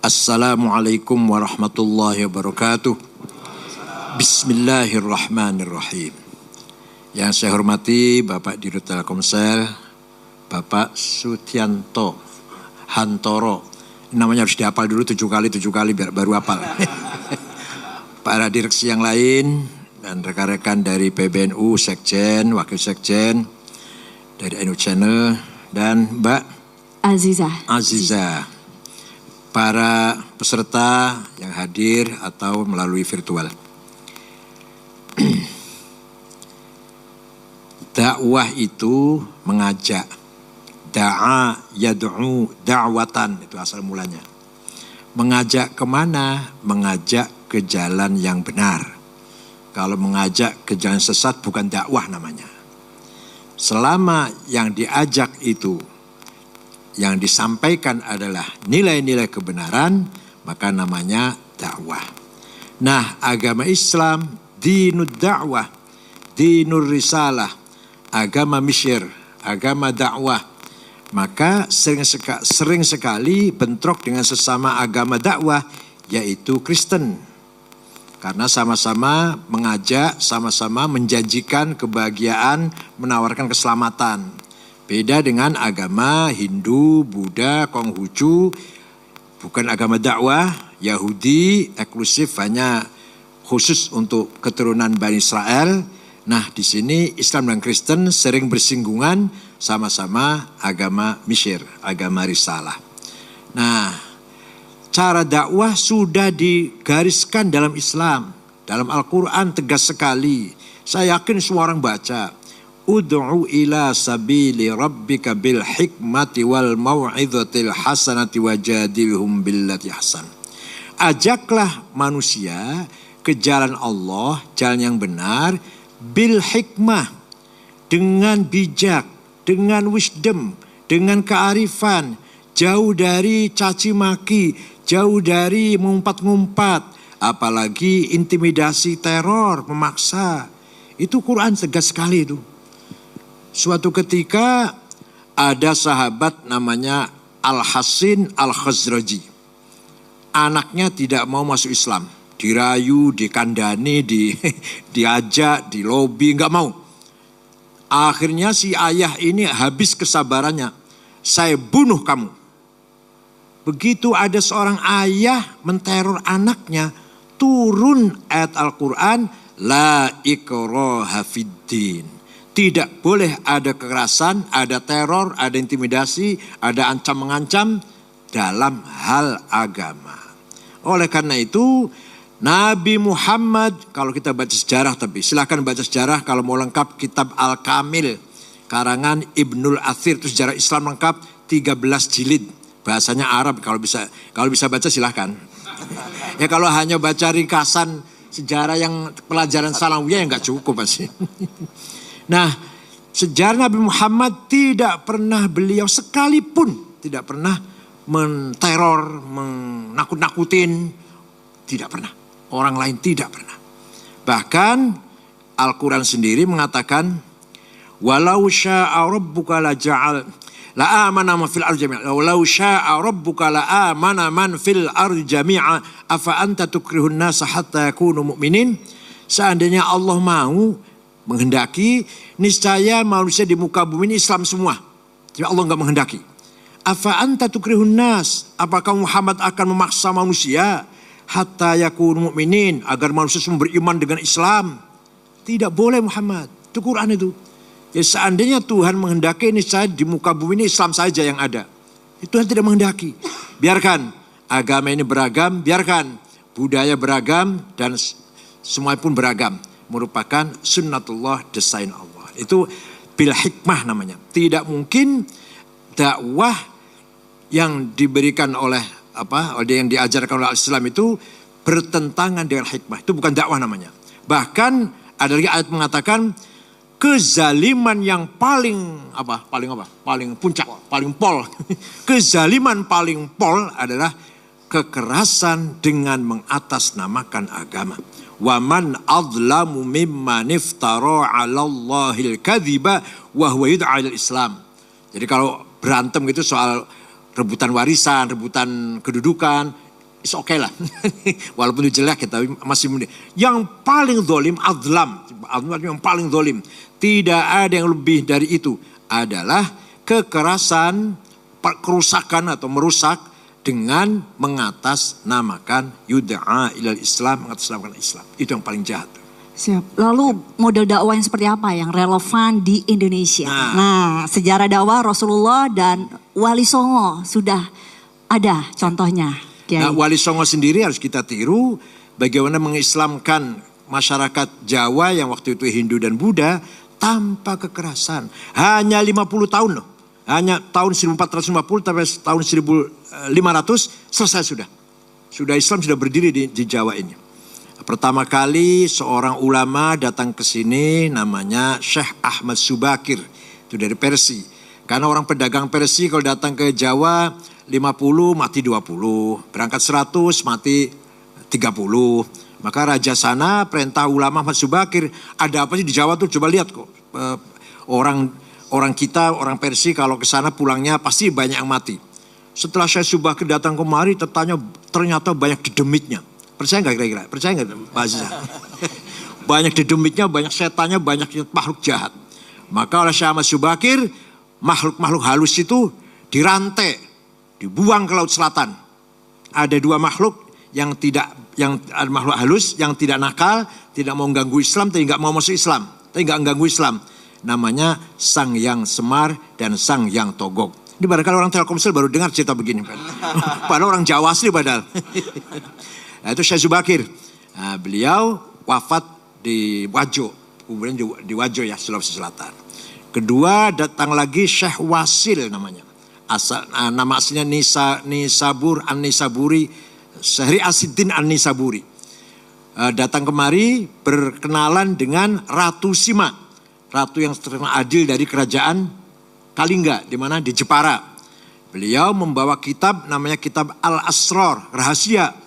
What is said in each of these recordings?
Assalamualaikum warahmatullahi wabarakatuh. Bismillahirrahmanirrahim. Yang saya hormati Bapak Dirut Telkomsel, Bapak Sutianto Hantoro. Namanya harus dihafal dulu 7 kali biar baru hafal. Para direksi yang lain dan rekan-rekan dari PBNU, Sekjen, Wakil Sekjen, dari NU Channel, dan Mbak Aziza. Para peserta yang hadir atau melalui virtual. Dakwah itu mengajak. Da'a yad'u da'watan, itu asal mulanya. Mengajak kemana? Mengajak ke jalan yang benar. Kalau mengajak ke jalan sesat bukan dakwah namanya. Selama yang diajak itu, yang disampaikan adalah nilai-nilai kebenaran, maka namanya dakwah. Nah, agama Islam dinud dakwah, dinur risalah, agama misyir, agama dakwah. Maka sering sekali bentrok dengan sesama agama dakwah, yaitu Kristen. Karena sama-sama mengajak, sama-sama menjanjikan kebahagiaan, menawarkan keselamatan. Beda dengan agama Hindu, Buddha, Konghucu, bukan agama dakwah, Yahudi, eksklusif hanya khusus untuk keturunan Bani Israel. Nah, di sini Islam dan Kristen sering bersinggungan, sama-sama agama misyir, agama risalah. Nah, cara dakwah sudah digariskan dalam Islam, dalam Al-Quran tegas sekali. Saya yakin semua orang baca. Ud'u ila sabili rabbika bil hikmati wal mau'izatil hasanati wajadilhum billati hasan. Ajaklah manusia ke jalan Allah, jalan yang benar, bil hikmah, dengan bijak, dengan wisdom, dengan kearifan, jauh dari caci maki, jauh dari mengumpat-ngumpat, apalagi intimidasi, teror, memaksa. Itu Quran tegas sekali itu. Suatu ketika ada sahabat namanya Al-Hasin Al-Khazraji. Anaknya tidak mau masuk Islam. Dirayu, dikandani, diajak, dilobi, enggak mau. Akhirnya si ayah ini habis kesabarannya. Saya bunuh kamu. Begitu ada seorang ayah menteror anaknya, turun ayat Al-Quran, La ikraha fiddin. Tidak boleh ada kekerasan, ada teror, ada intimidasi, ada ancam-mengancam dalam hal agama. Oleh karena itu, Nabi Muhammad, kalau kita baca sejarah, tapi silakan baca sejarah kalau mau lengkap kitab Al-Kamil, karangan Ibnul Athir, itu sejarah Islam lengkap 13 jilid. Bahasanya Arab, kalau bisa baca silahkan. Ya kalau hanya baca ringkasan sejarah yang pelajaran Salawiyah ya nggak cukup pasti. Nah, sejarah Nabi Muhammad tidak pernah beliau sekalipun tidak pernah menteror, menakut-nakutin, tidak pernah. Orang lain tidak pernah. Bahkan Al-Quran sendiri mengatakan, walau syaa rabbuka la ja'al la amana man fil ardi jami'a. Walau syaa rabbuka la amana man fil ardi jami'a afa anta tukrihun nasa hatta yakunu mu'minin. Seandainya Allah mau menghendaki, niscaya manusia di muka bumi ini Islam semua. Tapi Allah enggak menghendaki. Afa anta tukrihun nas, apakah Muhammad akan memaksa manusia hatta yakunu mu'minin, agar manusia semua beriman dengan Islam? Tidak boleh Muhammad. Itu Quran itu. Ya, seandainya Tuhan menghendaki, niscaya di muka bumi ini Islam saja yang ada. Itu Tuhan tidak menghendaki. Biarkan agama ini beragam, biarkan budaya beragam dan semua pun beragam. Merupakan sunnatullah, desain Allah. Itu bil hikmah namanya. Tidak mungkin dakwah yang diberikan oleh yang diajarkan oleh Islam itu bertentangan dengan hikmah. Itu bukan dakwah namanya. Bahkan ada lagi ayat mengatakan kezaliman yang paling puncak, paling pol. Kezaliman paling pol adalah kekerasan dengan mengatasnamakan agama. Wa man adlamu mimman iftara 'ala Allahil kadhiba wa huwa yud'a ilal Islam. Jadi kalau berantem gitu soal rebutan warisan, rebutan kedudukan, it's okay lah. Walaupun itu jelek kita masih mending. Yang paling zalim azlam yang paling zalim. Tidak ada yang lebih dari itu adalah kekerasan, kerusakan atau merusak dengan mengatasnamakan yud'a ilal Islam, mengatasnamakan Islam. Itu yang paling jahat. Siap. Lalu model dakwah yang seperti apa yang relevan di Indonesia? Nah, sejarah dakwah Rasulullah dan Wali Songo sudah ada contohnya. Kiai. Nah, Wali Songo sendiri harus kita tiru bagaimana mengislamkan masyarakat Jawa yang waktu itu Hindu dan Buddha tanpa kekerasan. Hanya 50 tahun loh. Hanya tahun 1450 sampai tahun 1500 selesai sudah. Sudah Islam sudah berdiri di Jawa ini. Pertama kali seorang ulama datang ke sini namanya Syekh Ahmad Subakir. Itu dari Persia. Karena orang pedagang Persia kalau datang ke Jawa 50 mati 20. Berangkat 100 mati 30. Maka raja sana perintah ulama Ahmad Subakir. Ada apa sih di Jawa tuh, coba lihat kok. Orang kita, orang Persia kalau ke sana pulangnya pasti banyak yang mati. Setelah Syekh Subakir datang kemari ternyata banyak dedemitnya. Percaya nggak kira-kira? Percaya nggak Pak Aziza? Banyak dedemitnya, banyak setannya, banyak makhluk jahat. Maka oleh Syekh Ahmad Subakir, makhluk-makhluk halus itu dirantai, dibuang ke Laut Selatan. Ada dua makhluk yang makhluk halus, yang tidak nakal, tidak mau ganggu Islam, tapi nggak mau masuk Islam, tapi nggak ganggu Islam. Namanya Sang Yang Semar dan Sang Yang Togok. Ini barangkali orang Telkomsel baru dengar cerita begini. Padahal orang Jawa asli padahal. Nah, itu Syekh Subakir. Nah, beliau wafat di Wajo. Kemudian di Wajo ya, Sulawesi Selatan. Kedua datang lagi Syekh Wasil namanya. Nama aslinya Nisabur An-Nisaburi. Syahri Asidin An-Nisaburi. Datang kemari berkenalan dengan Ratu Sima. Ratu yang terkenal adil dari kerajaan Kalingga. Di mana? Di Jepara. Beliau membawa kitab namanya kitab Al-Asrar. Rahasia.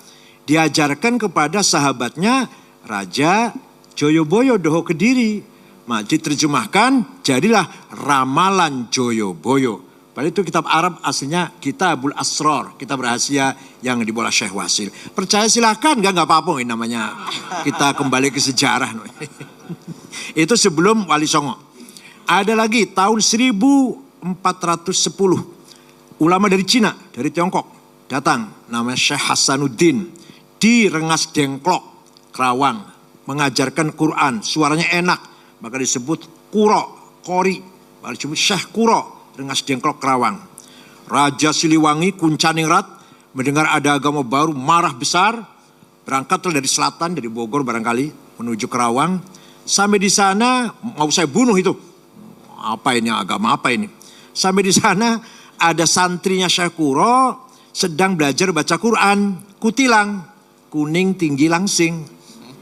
Diajarkan kepada sahabatnya Raja Joyoboyo Doho Kediri. Diterjemahkan jadilah Ramalan Joyoboyo. Padahal itu kitab Arab aslinya Kitabul Asrar, kitab rahasia yang dibawa Syekh Wasil. Percaya silahkan, nggak apa-apa ini namanya. Kita kembali ke sejarah. Itu sebelum Wali Songo. Ada lagi tahun 1410 ulama dari Cina, dari Tiongkok datang namanya Syekh Hasanuddin. Di Rengas Dengklok, Kerawang, mengajarkan Quran, suaranya enak, maka disebut Qori, maka disebut Syekh Kuro, Rengas Dengklok, Kerawang. Raja Siliwangi, Kuncaningrat, mendengar ada agama baru, marah besar, berangkatlah dari selatan, dari Bogor barangkali, menuju Kerawang. Sampai di sana, mau saya bunuh itu. Apa ini, agama apa ini? Sampai di sana, ada santrinya Syekh Kuro, sedang belajar baca Quran, kutilang. Kuning tinggi langsing.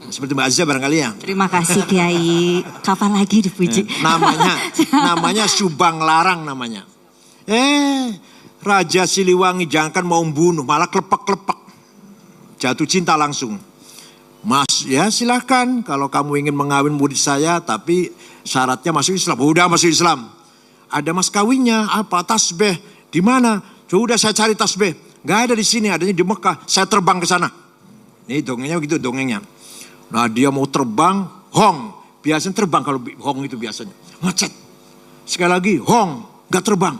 Seperti Mbak Aziza barangkali ya. Terima kasih Kiai. Kapan lagi dipuji? Namanya Subang Larang namanya. Raja Siliwangi jangankan mau membunuh, malah klepek-klepek. Jatuh cinta langsung. Mas, ya silahkan kalau kamu ingin mengawin murid saya, tapi syaratnya masuk Islam. Udah masuk Islam. Ada mas kawinnya, apa? Tasbih. Di mana? Sudah saya cari tasbih. Gak ada di sini, adanya di Mekah. Saya terbang ke sana. Ini dongengnya begitu dongengnya. Nah dia mau terbang, hong. Biasanya terbang kalau hong itu biasanya. Macet. Sekali lagi hong, gak terbang.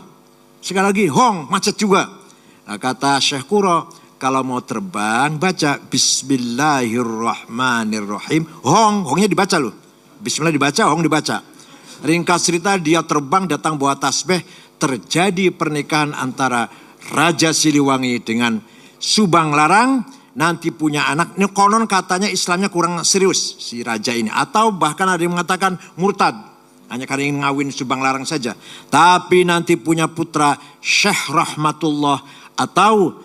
Sekali lagi hong, macet juga. Nah, kata Syekh Kuro, kalau mau terbang baca Bismillahirrahmanirrahim. Hongnya dibaca loh. Bismillah dibaca, hong dibaca. Ringkas cerita dia terbang datang bawa tasbih. Terjadi pernikahan antara Raja Siliwangi dengan Subang Larang. Nanti punya anak, ini konon katanya Islamnya kurang serius si raja ini. Atau bahkan ada yang mengatakan murtad. Hanya karena ingin ngawin Subang Larang saja. Tapi nanti punya putra Syekh Rahmatullah atau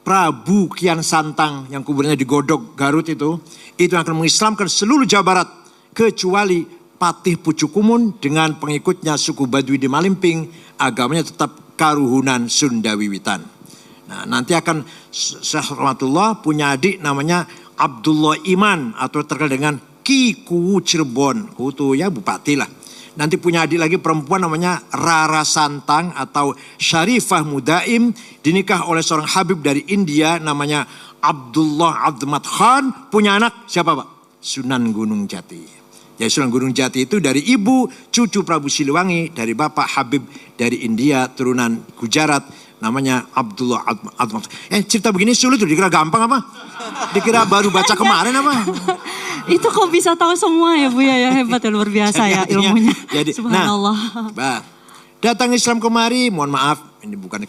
Prabu Kian Santang yang kuburnya di Godog Garut itu akan mengislamkan seluruh Jawa Barat. Kecuali Patih Pucukumun dengan pengikutnya suku Baduy di Malimping. Agamanya tetap Karuhunan Sunda Wiwitan. Nah, nanti akan Syekh Rahmatullah punya adik namanya Abdullah Iman atau terkenal dengan Ki Kuwu Cirebon. Itu ya bupati lah. Nanti punya adik lagi perempuan namanya Rara Santang atau Syarifah Mudaim. Dinikah oleh seorang Habib dari India namanya Abdullah Azmat Khan. Punya anak siapa Pak? Sunan Gunung Jati. Ya Sunan Gunung Jati itu dari ibu cucu Prabu Siliwangi. Dari bapak Habib dari India turunan Gujarat. Namanya Abdullah Azmat. Cerita begini sulit tuh, dikira gampang apa? Dikira baru baca kemarin apa? Itu kok bisa tahu semua ya Bu ya, hebat ya, luar biasa ya ilmunya. Subhanallah. Nah, datang Islam kemari, mohon maaf, ini bukan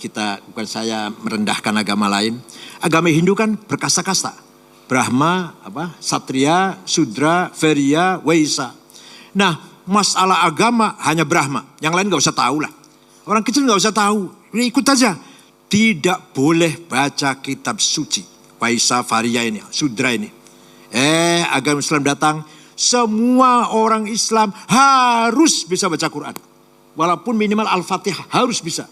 saya merendahkan agama lain. Agama Hindu kan berkasta-kasta. Brahma, Satria, Sudra, Veria, Waisa. Nah, masalah agama hanya Brahma, yang lain gak usah tahu lah. Orang kecil gak usah tahu, ini ikut aja. Tidak boleh baca kitab suci. Waisa, Varia ini, Sudra ini. Agama Islam datang, semua orang Islam harus bisa baca Quran. Walaupun minimal Al-Fatihah harus bisa.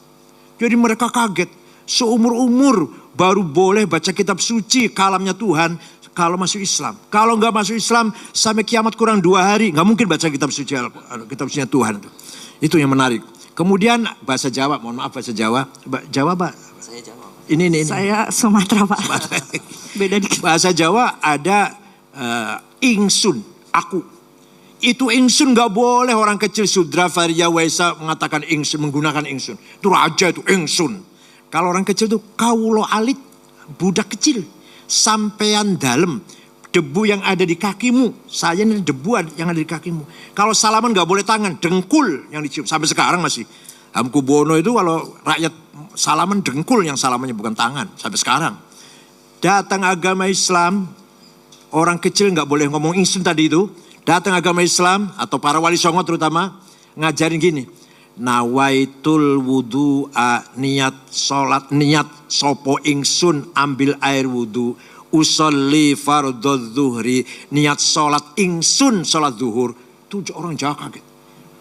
Jadi mereka kaget, seumur-umur baru boleh baca kitab suci kalamnya Tuhan kalau masuk Islam. Kalau nggak masuk Islam sampai kiamat kurang 2 hari, nggak mungkin baca kitab sucinya Tuhan. Itu yang menarik. Kemudian bahasa Jawa, mohon maaf bahasa Jawa. Jawa Pak? Saya Jawa. Ini. Saya Sumatera Pak. Sumatera. Beda dikit. Bahasa Jawa ada ingsun, aku. Itu ingsun gak boleh orang kecil Sudra, Varia, Waisa mengatakan ingsun, menggunakan ingsun. Itu raja itu ingsun. Kalau orang kecil itu kaulo alit, budak kecil. Sampean dalem, debu yang ada di kakimu. Saya ini debu yang ada di kakimu. Kalau salaman gak boleh tangan, dengkul yang dicium. Sampai sekarang masih. Hamkubono itu kalau rakyat salaman dengkul yang salamannya bukan tangan. Sampai sekarang. Datang agama Islam, orang kecil nggak boleh ngomong ingsun tadi itu. Datang agama Islam atau para wali songo terutama ngajarin gini. Nawaitul wudu'a, niat sholat, niat sopo ingsun ambil air wudu. Usolli fardhu zuhri, niat sholat ingsun sholat zuhur. Tuh orang Jawa kaget.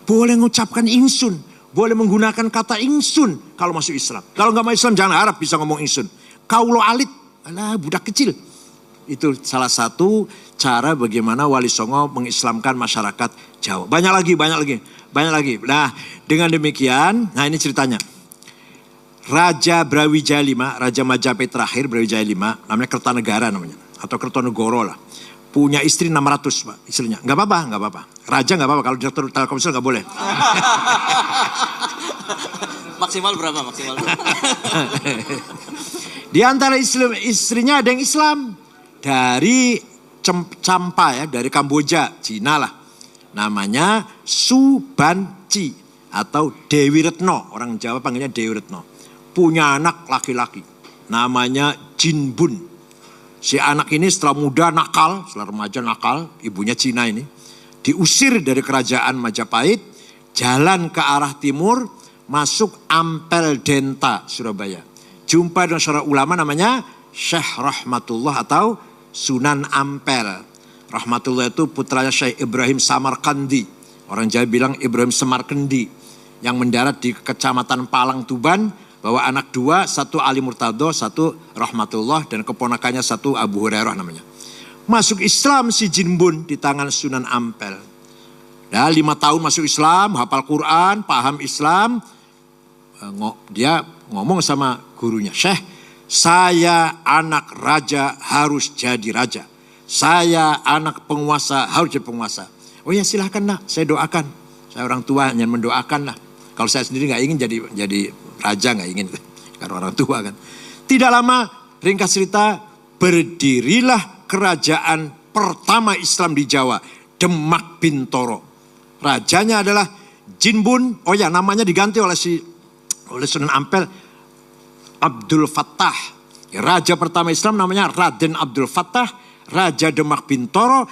Boleh mengucapkan ingsun, boleh menggunakan kata ingsun kalau masuk Islam. Kalau nggak masuk Islam jangan harap bisa ngomong ingsun. Kaulo alit, alah budak kecil. Itu salah satu cara bagaimana Wali Songo mengislamkan masyarakat Jawa. Banyak lagi. Nah, dengan demikian, nah ini ceritanya. Raja Brawijaya V, Raja Majapahit terakhir Brawijaya V, namanya Kertanegara namanya. Atau Kertonegoro lah. Punya istri 600 Pak, istrinya. Gak apa-apa. Raja gak apa-apa, kalau direktur Telkomsel gak boleh. Maksimal berapa? Di antara istrinya ada yang Islam. Dari Champa ya, dari Kamboja, Cina lah. Namanya Subanci atau Dewi Retno. Orang Jawa panggilnya Dewi Retno. Punya anak laki-laki. Namanya Jinbun. Si anak ini setelah muda nakal, setelah remaja nakal, ibunya Cina ini. Diusir dari kerajaan Majapahit, jalan ke arah timur, masuk Ampel Denta, Surabaya. Jumpa dengan seorang ulama namanya Syekh Rahmatullah atau Sunan Ampel. Rahmatullah itu putranya Syekh Ibrahim Samarkandi. Orang Jawa bilang Ibrahim Samarkandi. Yang mendarat di Kecamatan Palang Tuban. Bawa anak 2, satu Ali Murtado, satu Rahmatullah. Dan keponakannya satu Abu Hurairah namanya. Masuk Islam si Jinbun di tangan Sunan Ampel. Ya, 5 tahun masuk Islam, hafal Quran, paham Islam. Dia ngomong sama gurunya, Syekh, saya anak raja harus jadi raja. Saya anak penguasa harus jadi penguasa. Oh ya silahkan nak, saya doakan. Saya orang tua hanya mendoakan lah. Kalau saya sendiri gak ingin jadi raja, gak ingin. Karena orang tua kan. Tidak lama, ringkas cerita, berdirilah kerajaan pertama Islam di Jawa. Demak Bintoro. Rajanya adalah Jinbun. Oh ya namanya diganti oleh Sunan Ampel. Abdul Fattah. Raja pertama Islam namanya Raden Abdul Fattah. Raja Demak Bintoro.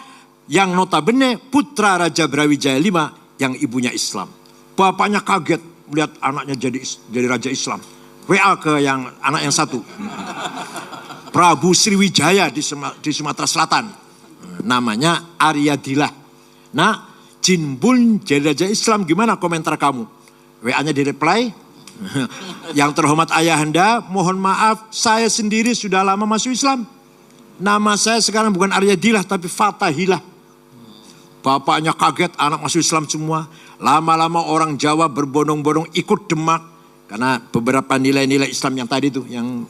Yang notabene putra Raja Brawijaya V yang ibunya Islam. Bapaknya kaget melihat anaknya jadi Raja Islam. WA ke anak yang satu. Prabu Sriwijaya di Sumatera Selatan. Namanya Aryadillah. Nah, Jinbun jadi Raja Islam, gimana komentar kamu? WA-nya di-reply. Yang terhormat ayahanda, mohon maaf, saya sendiri sudah lama masuk Islam. Nama saya sekarang bukan Aryadillah tapi Fatahillah. bapaknya kaget, anak masuk Islam semua. Lama-lama orang Jawa berbondong-bondong ikut Demak. Karena beberapa nilai-nilai Islam yang tadi tuh, yang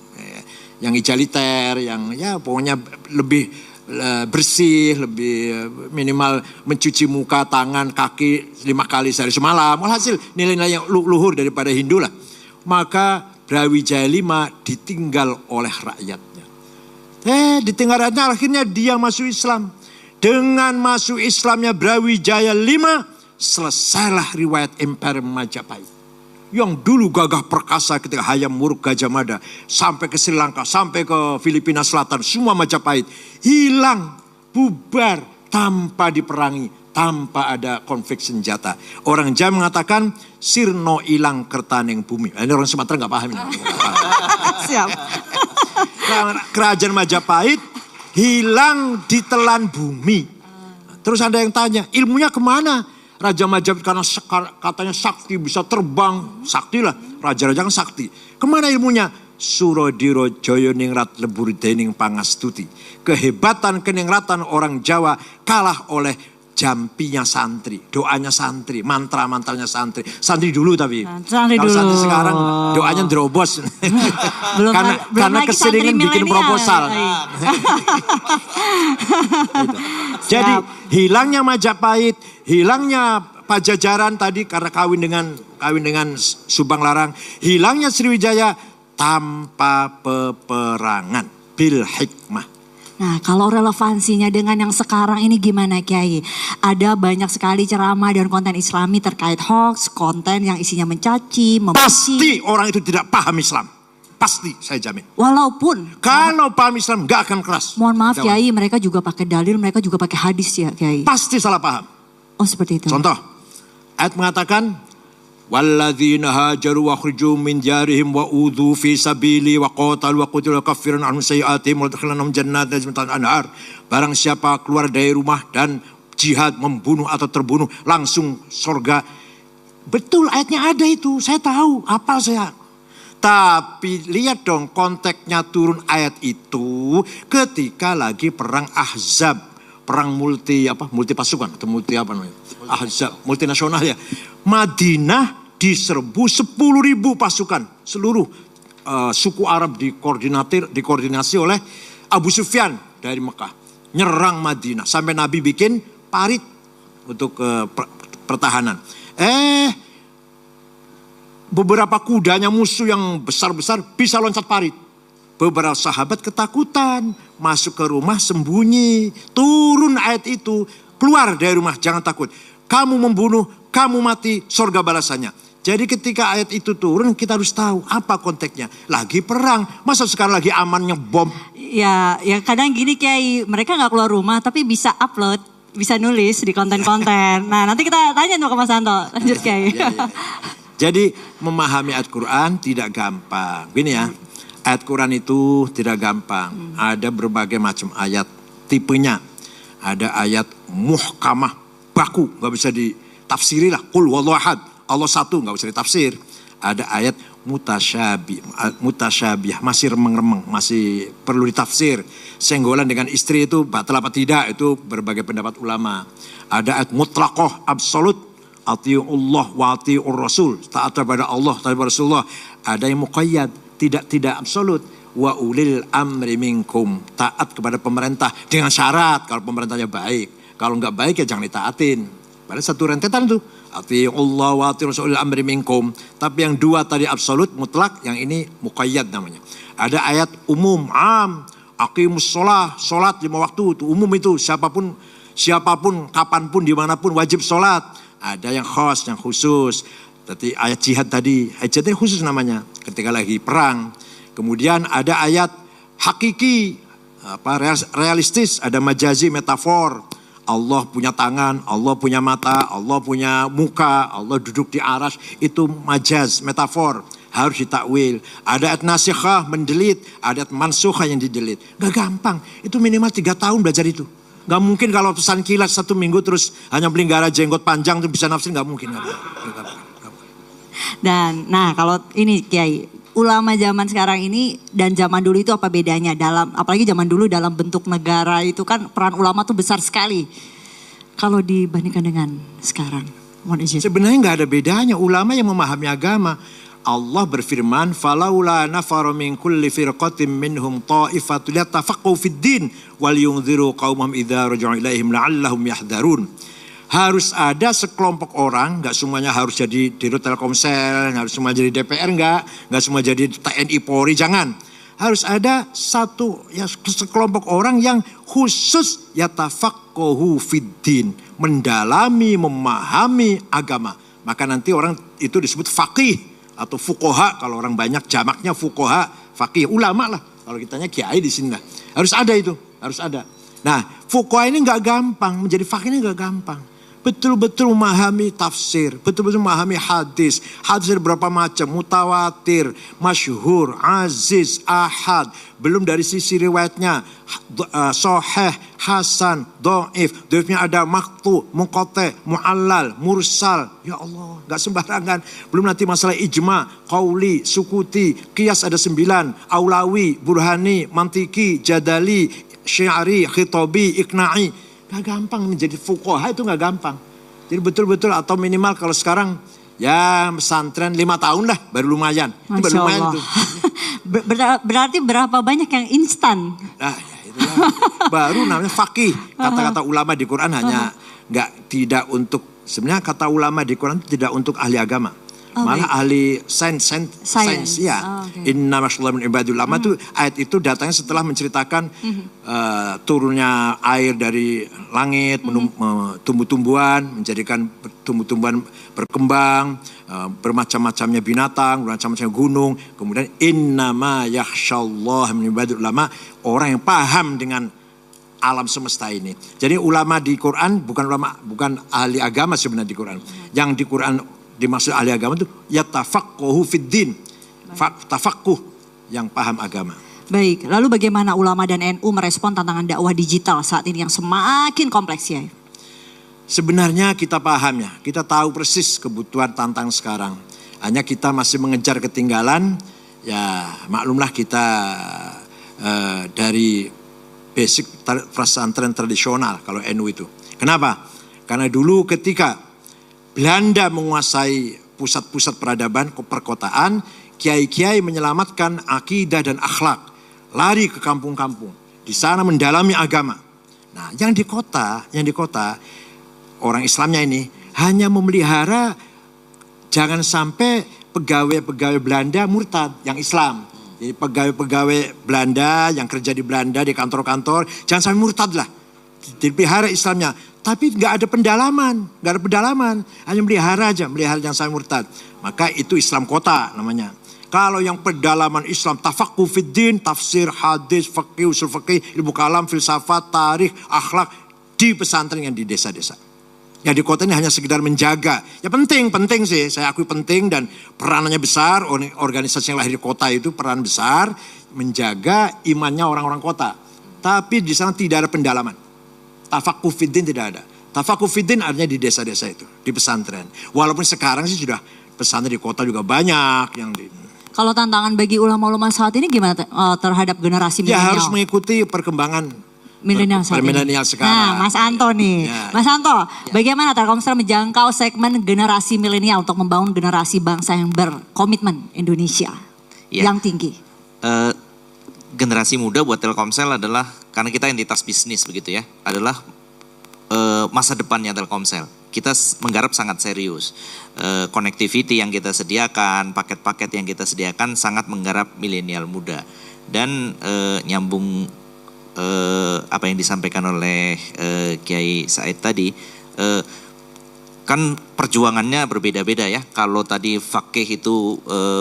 egaliter, yang ya pokoknya lebih bersih, lebih minimal mencuci muka, tangan, kaki 5 kali sehari semalam. Walhasil nilai-nilai yang luhur daripada Hindu lah. Maka Brawijaya V ditinggal oleh rakyatnya. Ditinggal rakyatnya, akhirnya dia masuk Islam. Dengan masuk Islamnya Brawijaya V, selesailah riwayat Imperium Majapahit. Yang dulu gagah perkasa ketika Hayam Wuruk Gajah Mada. Sampai ke Sri Lanka, sampai ke Filipina Selatan. Semua Majapahit hilang, bubar, tanpa diperangi, tanpa ada konflik senjata. Orang Jawa mengatakan, sirno ilang kertaneng bumi. Ini orang Sumatera gak paham. Siap. Kerajaan Majapahit hilang ditelan bumi. Terus ada yang tanya, ilmunya kemana? Raja Majapahit karena katanya sakti, bisa terbang. Sakti lah, raja-raja kan sakti. Kemana ilmunya? Surodiro Joyoningrat Lebur Dening Pangastuti. Kehebatan keningratan orang Jawa kalah oleh jampinya santri, doanya santri, mantra-mantranya santri. Santri dulu tapi. Santri kalau dulu. santri sekarang doanya drobos. karena keseringan bikin proposal. Jadi hilangnya Majapahit, hilangnya Pajajaran tadi karena kawin dengan Subang Larang, hilangnya Sriwijaya tanpa peperangan, bil hikmah. Nah, kalau relevansinya dengan yang sekarang ini gimana Kiai? Ada banyak sekali ceramah dan konten Islami terkait hoax, konten yang isinya mencaci, membenci. Pasti orang itu tidak paham Islam. Pasti, saya jamin. Walaupun kalau paham Islam gak akan keras. Mohon maaf Kiai, mereka juga pakai dalil, mereka juga pakai hadis ya Kiai. Pasti salah paham. Oh seperti itu. Contoh, ayat mengatakan, walladzina hajaru wa khuriju min diyarihim wa udhu fi sabili wa qatalu wa qutilu kaffiran anhum sayyi'atihim wa adkhilanhum jannatin tajri min anhar. Barang siapa keluar dari rumah dan jihad, membunuh atau terbunuh, langsung surga. Betul, ayatnya ada itu, saya tahu, hafal saya. Tapi lihat dong konteksnya turun ayat itu ketika lagi perang Ahzab, perang multi pasukan atau multi apa namanya? Ahzab, multinasional ya. Madinah diserbu 10.000 pasukan. Seluruh suku Arab dikoordinasi oleh Abu Sufyan dari Mekah. Nyerang Madinah. Sampai Nabi bikin parit untuk pertahanan. Beberapa kudanya musuh yang besar-besar bisa loncat parit. Beberapa sahabat ketakutan. Masuk ke rumah sembunyi. Turun ayat itu. Keluar dari rumah, jangan takut. Kamu membunuh, kamu mati, surga balasannya. Jadi ketika ayat itu turun, kita harus tahu apa konteksnya. Lagi perang, masa sekarang lagi amannya bom? Ya kadang gini Kiai, mereka gak keluar rumah tapi bisa upload, bisa nulis di konten-konten. Nah nanti kita tanya tuh ke Mas Anto, lanjut Kiai. Jadi memahami ayat Quran tidak gampang. Gini ya, ayat Quran itu tidak gampang. Ada berbagai macam ayat tipenya. Ada ayat muhkamah, baku, gak bisa ditafsiri lah. Qul wallahu ahad, Allah satu, gak bisa ditafsir. Ada ayat mutasyabih, masih remeng-remeng, masih perlu ditafsir. Senggolan dengan istri itu batal apa tidak, itu berbagai pendapat ulama. Ada ayat mutlaqah, absolut, ati'ullah wa ati'ur rasul, taat kepada Allah, taat kepada Rasulullah. Ada yang muqayyad, tidak absolut. Wa ulil amri minkum, taat kepada pemerintah dengan syarat kalau pemerintahnya baik. Kalau enggak baik ya jangan ditaatin. Padahal satu rentetan tuh. Ati'ullah wa ati'ur rasul amri minkum. Tapi yang dua tadi absolut, mutlak, yang ini muqayyad namanya. Ada ayat umum, am, aqimus sholat, sholat 5 waktu, itu umum itu, siapapun, kapanpun, dimanapun wajib sholat. Ada yang khas, yang khusus. Tadi ayat jihad tadi, ayat jihad ini khusus namanya, ketika lagi perang. Kemudian ada ayat hakiki, realistis, ada majazi, metafor. Allah punya tangan, Allah punya mata, Allah punya muka, Allah duduk di aras. Itu majaz, metafor, harus ditakwil. Ada ayat nasikhah, mendelit, ada ayat mansukhah yang didelit. Gak gampang, itu minimal 3 tahun belajar itu. Gak mungkin kalau pesan kilat 1 minggu terus hanya pelihara jenggot panjang terus bisa nafsir, gak mungkin. Dan nah kalau ini Kiai, ulama zaman sekarang ini dan zaman dulu itu apa bedanya? Apalagi zaman dulu dalam bentuk negara itu kan peran ulama tuh besar sekali. kalau dibandingkan dengan sekarang? Sebenarnya nggak ada bedanya. Ulama yang memahami agama. Allah berfirman, "Falaula nafara min kulli firqatin minhum ta'ifatun yatafaqahu fid din wal yunziru qaumahum idza raja'u ilaihim la'allahum yahdharun." Harus ada sekelompok orang, nggak semuanya harus jadi Dirut Telkomsel, nggak harus semua jadi DPR, nggak semua jadi TNI Polri, jangan. Harus ada satu ya sekelompok orang yang khusus yatafaqahu fid din, mendalami, memahami agama. Maka nanti orang itu disebut faqih atau fuqaha, kalau orang banyak jamaknya fuqaha, faqih, ulama lah. Kalau kitanya kiai di sini lah. Harus ada itu, harus ada. Nah, fuqaha ini nggak gampang, menjadi faqih ini nggak gampang. Betul-betul memahami tafsir, betul-betul memahami hadis. Hadis ada berapa macam, mutawatir, masyhur, aziz, ahad. Belum dari sisi riwayatnya, sahih, hasan, dhaif. Dhaifnya ada maqtu, munqati, muallal, mursal. Ya Allah, gak sembarangan. Belum nanti masalah ijma, qauli, sukuti, qiyas ada 9. Aulawi, burhani, mantiki, jadali, syiari, khitabi, ikna'i. Gak gampang menjadi fuqaha, itu gak gampang. Jadi betul-betul atau minimal kalau sekarang ya pesantren 5 tahun lah baru lumayan. Itu baru lumayan tuh. Berarti berapa banyak yang instan? Nah ya itulah. Baru namanya faqih. Kata-kata ulama di Quran hanya tidak untuk, sebenarnya kata ulama di Quran tidak untuk ahli agama. Malah ahli sains ya. Inna masyaallah min ibadul ulama itu ayat itu datangnya setelah menceritakan turunnya air dari langit, tumbuh-tumbuhan, menjadikan tumbuh-tumbuhan berkembang, bermacam-macamnya binatang, bermacam-macamnya gunung. Kemudian innama yakhsyallaha min ibadul ulama, orang yang paham dengan alam semesta ini. Jadi ulama di Quran bukan ahli agama sebenarnya di Quran. Yang di Quran dimaksud ahli agama itu yatafaqahu fid din. Tafaqquh, yang paham agama. Baik, lalu bagaimana ulama dan NU merespon tantangan dakwah digital saat ini yang semakin kompleks ya? Sebenarnya kita paham ya, kita tahu persis kebutuhan tantangan sekarang. Hanya kita masih mengejar ketinggalan, ya maklumlah kita dari basic pesantren tradisional kalau NU itu. Kenapa? Karena dulu ketika Belanda menguasai pusat-pusat peradaban, perkotaan, kiai-kiai menyelamatkan akidah dan akhlak, lari ke kampung-kampung, di sana mendalami agama. Nah, yang di kota orang Islamnya ini hanya memelihara jangan sampai pegawai-pegawai Belanda murtad yang Islam. Jadi pegawai-pegawai Belanda yang kerja di Belanda di kantor-kantor jangan sampai murtad lah. Dipelihara Islamnya. Tapi nggak ada pendalaman, hanya melihara jangan sampai murtad. Maka itu Islam kota namanya. Kalau yang pendalaman Islam, tafaqquh fid din, tafsir, hadis, fikih, usul fikih, ilmu kalam, filsafat, tarikh, akhlak di pesantren yang di desa-desa. Yang di kota ini hanya sekedar menjaga. Ya penting sih, saya akui penting dan peranannya besar. Organisasi yang lahir di kota itu peran besar menjaga imannya orang-orang kota. Tapi di sana tidak ada pendalaman. Tafaqquh fid din tidak ada. Tafaqquh fid din artinya di desa-desa itu, di pesantren. Walaupun sekarang sih sudah pesantren di kota juga banyak yang di. Kalau tantangan bagi ulama-ulama saat ini gimana terhadap generasi milenial? Ya harus mengikuti perkembangan milenial sekarang. Nah, Mas Anto nih. Ya. Mas Anto, bagaimana Telkomsel menjangkau segmen generasi milenial untuk membangun generasi bangsa yang berkomitmen Indonesia yang tinggi? Generasi muda buat Telkomsel adalah, karena kita entitas bisnis begitu ya, adalah masa depannya Telkomsel. Kita menggarap sangat serius. Connectivity yang kita sediakan, paket-paket yang kita sediakan sangat menggarap milenial muda. Dan nyambung apa yang disampaikan oleh Kiai Said tadi, kan perjuangannya berbeda-beda ya. Kalau tadi fakih itu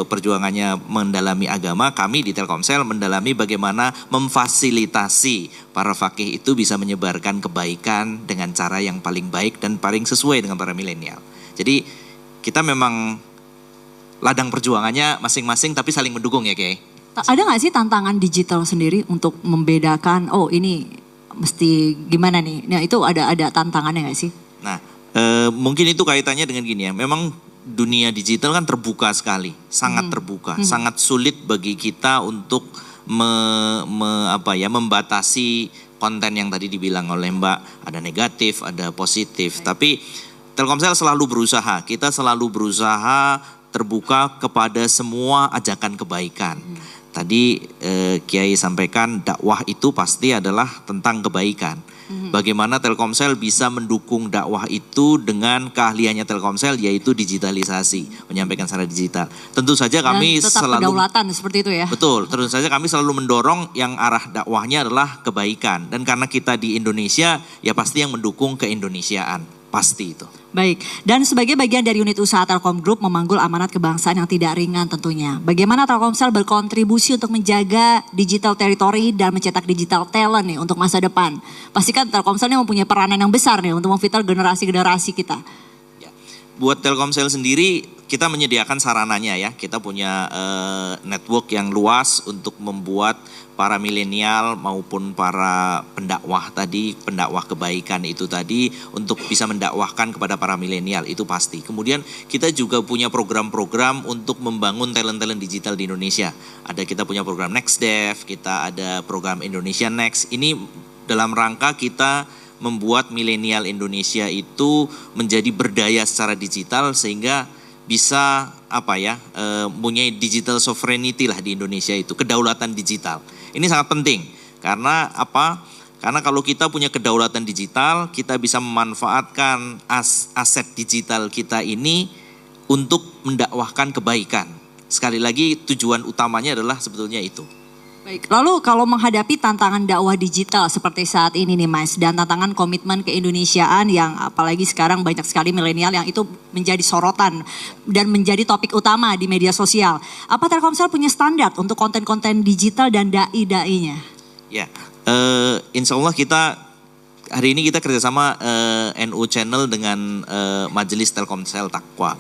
perjuangannya mendalami agama, kami di Telkomsel mendalami bagaimana memfasilitasi para fakih itu bisa menyebarkan kebaikan dengan cara yang paling baik dan paling sesuai dengan para milenial. Jadi kita memang ladang perjuangannya masing-masing tapi saling mendukung ya Kiai. Ada gak sih tantangan digital sendiri untuk membedakan, oh ini mesti gimana nih? Nah itu ada tantangannya gak sih? Nah, mungkin itu kaitannya dengan gini ya. Memang dunia digital kan terbuka sekali, sangat terbuka, sangat sulit bagi kita untuk membatasi konten yang tadi dibilang oleh Mbak, ada negatif, ada positif. Tapi Telkomsel selalu berusaha, kita selalu berusaha terbuka kepada semua ajakan kebaikan. Tadi Kiai sampaikan dakwah itu pasti adalah tentang kebaikan. Bagaimana Telkomsel bisa mendukung dakwah itu dengan keahliannya Telkomsel, yaitu digitalisasi, menyampaikan secara digital. Tentu saja kami tetap selalu kedaulatan seperti itu ya. Betul, tentu saja kami selalu mendorong yang arah dakwahnya adalah kebaikan. Dan karena kita di Indonesia, ya pasti yang mendukung keindonesiaan, pasti itu. Baik, dan sebagai bagian dari unit usaha Telkom Group memanggul amanat kebangsaan yang tidak ringan tentunya. Bagaimana Telkomsel berkontribusi untuk menjaga digital territory dan mencetak digital talent nih untuk masa depan? Pastikan Telkomsel ini mempunyai peranan yang besar nih untuk memvital generasi-generasi kita. Ya. Buat Telkomsel sendiri, kita menyediakan sarananya ya. Kita punya network yang luas untuk membuat para milenial maupun para pendakwah tadi, pendakwah kebaikan itu tadi untuk bisa mendakwahkan kepada para milenial itu pasti. Kemudian kita juga punya program-program untuk membangun talent-talent digital di Indonesia. Kita punya program NextDev, kita ada program Indonesia Next. Ini dalam rangka kita membuat milenial Indonesia itu menjadi berdaya secara digital sehingga bisa punya digital sovereignty lah di Indonesia itu, kedaulatan digital. Ini sangat penting karena apa? Karena kalau kita punya kedaulatan digital, kita bisa memanfaatkan aset digital kita ini untuk mendakwahkan kebaikan. Sekali lagi tujuan utamanya adalah sebetulnya itu. Baik, lalu kalau menghadapi tantangan dakwah digital seperti saat ini nih Mas, dan tantangan komitmen keindonesiaan yang apalagi sekarang banyak sekali milenial yang itu menjadi sorotan dan menjadi topik utama di media sosial. Apa Telkomsel punya standar untuk konten-konten digital dan dai-dainya? Ya, insya Allah hari ini kita kerjasama NU Channel dengan Majelis Telkomsel Taqwa.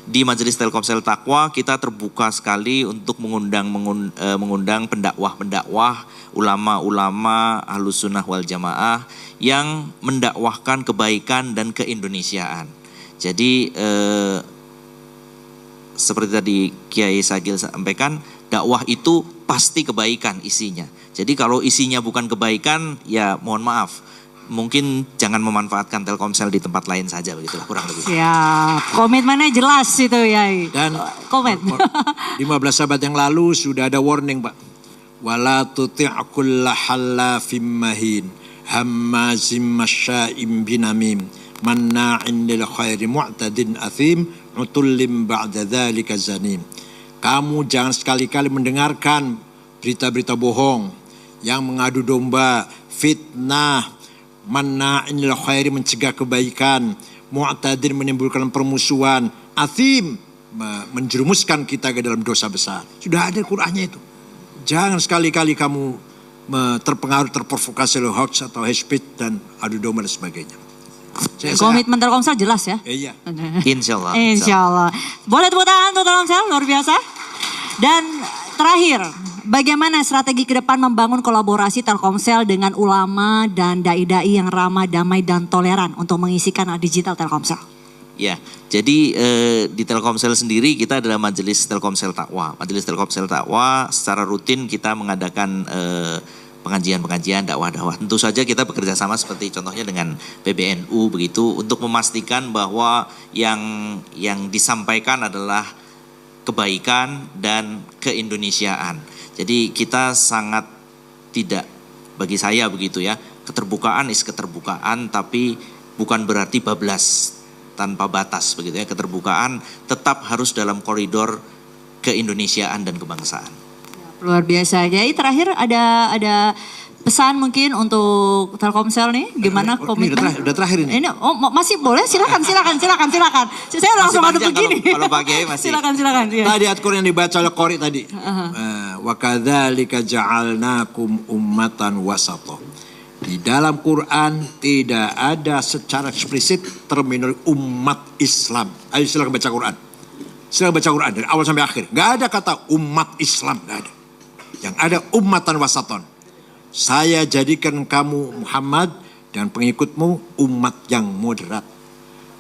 Di Majelis Telkomsel Taqwa kita terbuka sekali untuk mengundang pendakwah-pendakwah, ulama-ulama Ahlus Sunnah wal Jamaah yang mendakwahkan kebaikan dan keindonesiaan. Jadi seperti tadi Kiai Sagil sampaikan, dakwah itu pasti kebaikan isinya. Jadi kalau isinya bukan kebaikan, ya mohon maaf. Mungkin jangan memanfaatkan Telkomsel di tempat lain saja, begitulah kurang lebih. Ya, komitmennya jelas itu ya. Dan komen. 15 sahabat yang lalu sudah ada warning Pak. Wala tuti' kulla hallafim mahin, hammazim masya'im binamim, manna'in lil khairi mu'tadin athim, utullim ba'da dzalika zanim. Kamu jangan sekali-kali mendengarkan berita-berita bohong yang mengadu domba, fitnah, manna'in lil khairi mencegah kebaikan, mu'tadin menimbulkan permusuhan, athim menjerumuskan kita ke dalam dosa besar. Sudah ada Qur'annya itu. Jangan sekali-kali kamu terpengaruh, terprovokasi oleh hoax atau hate speech dan adu domba dan sebagainya. Komitmen Telkomsel jelas ya? Iya. Insya Allah. Insya Allah. Boleh tepuk tangan untuk Telkomsel, luar biasa. Dan terakhir, bagaimana strategi ke depan membangun kolaborasi Telkomsel dengan ulama dan dai-dai yang ramah, damai, dan toleran untuk mengisi kanal digital Telkomsel? Ya, jadi di Telkomsel sendiri kita adalah Majelis Telkomsel Taqwa. Majelis Telkomsel Taqwa secara rutin kita mengadakan pengajian-pengajian, dakwah-dakwah. Tentu saja kita bekerja sama seperti contohnya dengan PBNU begitu untuk memastikan bahwa yang disampaikan adalah kebaikan dan keindonesiaan. Jadi kita sangat tidak, bagi saya begitu ya, keterbukaan is keterbukaan tapi bukan berarti bablas tanpa batas begitu ya. Keterbukaan tetap harus dalam koridor keindonesiaan dan kebangsaan. Luar biasa. Jadi terakhir ada pesan mungkin untuk Telkomsel nih, gimana komitmen? Udah terakhir ini. Masih boleh? Silakan. Saya langsung ada begini. Kalau Pak Kiai masih. Silakan. Ya. Tadi ayat Quran yang dibaca oleh Qori tadi. Wa kadzalika ja'alnakum ummatan wasata. Di dalam Quran tidak ada secara eksplisit terminologi umat Islam. Ayo silakan baca Quran. Silakan baca Quran dari awal sampai akhir. Gak ada kata umat Islam, gak ada. Yang ada ummatan wasaton. Saya jadikan kamu Muhammad dan pengikutmu umat yang moderat.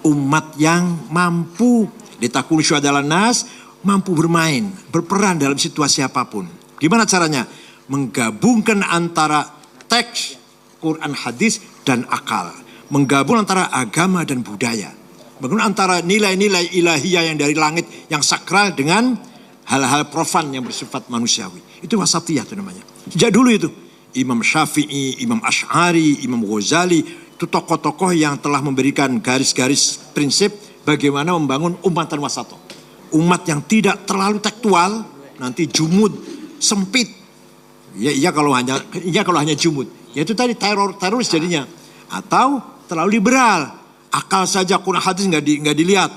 Umat yang mampu litakunu syuhadalan nas, mampu bermain, berperan dalam situasi apapun. Gimana caranya? Menggabungkan antara teks Quran, hadis, dan akal. Menggabung antara agama dan budaya. Menggabung antara nilai-nilai ilahiyah yang dari langit, yang sakral dengan hal-hal profan yang bersifat manusiawi. Itu wasatiyah itu namanya. Sejak dulu itu. Imam Syafi'i, Imam Asy'ari, Imam Ghazali, itu tokoh-tokoh yang telah memberikan garis-garis prinsip bagaimana membangun umatan wasato. Umat yang tidak terlalu tekstual, nanti jumud, sempit. Ya kalau hanya jumud. Ya itu tadi teroris jadinya. Atau terlalu liberal. Akal saja, Quran hadis nggak dilihat.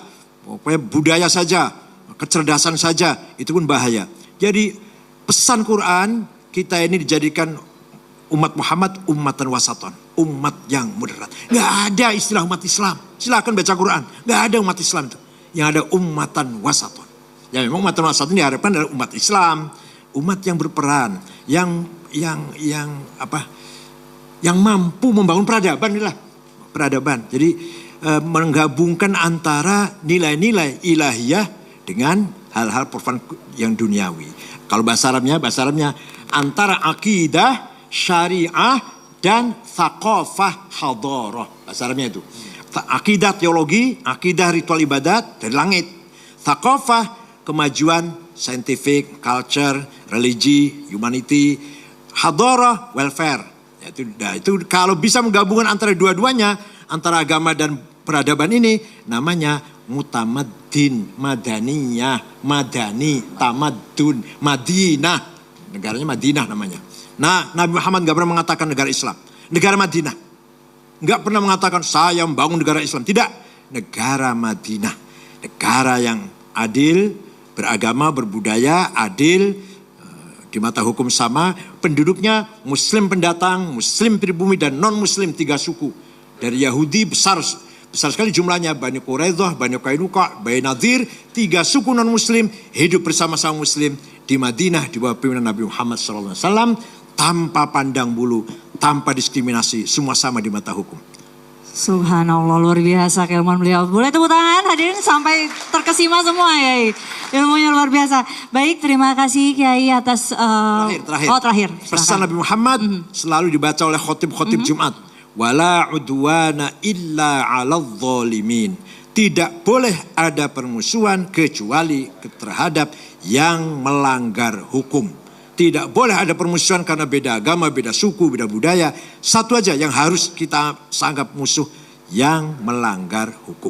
Pokoknya budaya saja, kecerdasan saja, itu pun bahaya. Jadi pesan Quran, kita ini dijadikan umat Muhammad ummatan wasaton. Umat yang moderat. Nggak ada istilah umat Islam. Silakan baca Quran. Nggak ada umat Islam itu. Yang ada ummatan wasaton. Ya memang ummatan wasaton diharapkan adalah umat Islam. Umat yang berperan. Yang mampu membangun peradaban inilah. Peradaban. Jadi menggabungkan antara nilai-nilai ilahiyah dengan hal-hal profan yang duniawi. Kalau bahasa Arabnya antara akidah, syariah, dan thaqafah hadarah. Bahasa Arabnya itu. Akidah teologi, akidah ritual ibadat dari langit. Thaqafah kemajuan scientific, culture, religi, humanity. Hadarah welfare. Itu kalau bisa menggabungkan antara dua-duanya, antara agama dan peradaban ini, namanya mutamaddin, madaniyah, madani, tamadun, Madinah. Negaranya Madinah namanya. Nah, Nabi Muhammad gak pernah mengatakan negara Islam. Negara Madinah. Gak pernah mengatakan saya membangun negara Islam. Tidak. Negara Madinah. Negara yang adil, beragama, berbudaya, adil, di mata hukum sama. Penduduknya Muslim pendatang, Muslim pribumi, dan non-Muslim 3 suku. Dari Yahudi besar sekali jumlahnya. Bani Quraidah, Bani Qainuqa, Bani Nadir. 3 suku non-Muslim hidup bersama-sama Muslim di Madinah di bawah pimpinan Nabi Muhammad SAW. Tanpa pandang bulu, tanpa diskriminasi, semua sama di mata hukum. Subhanallah, luar biasa keilmuan beliau. Boleh tepuk tangan hadirin sampai terkesima semua ya. Ilmunya luar biasa. Baik, terima kasih Kiai atas terakhir. Pesan Nabi Muhammad selalu dibaca oleh khotib-khotib Jumat. Wala udwana illa 'alal zalimin. Tidak boleh ada permusuhan kecuali terhadap yang melanggar hukum. Tidak boleh ada permusuhan karena beda agama, beda suku, beda budaya. Satu aja yang harus kita anggap musuh, yang melanggar hukum.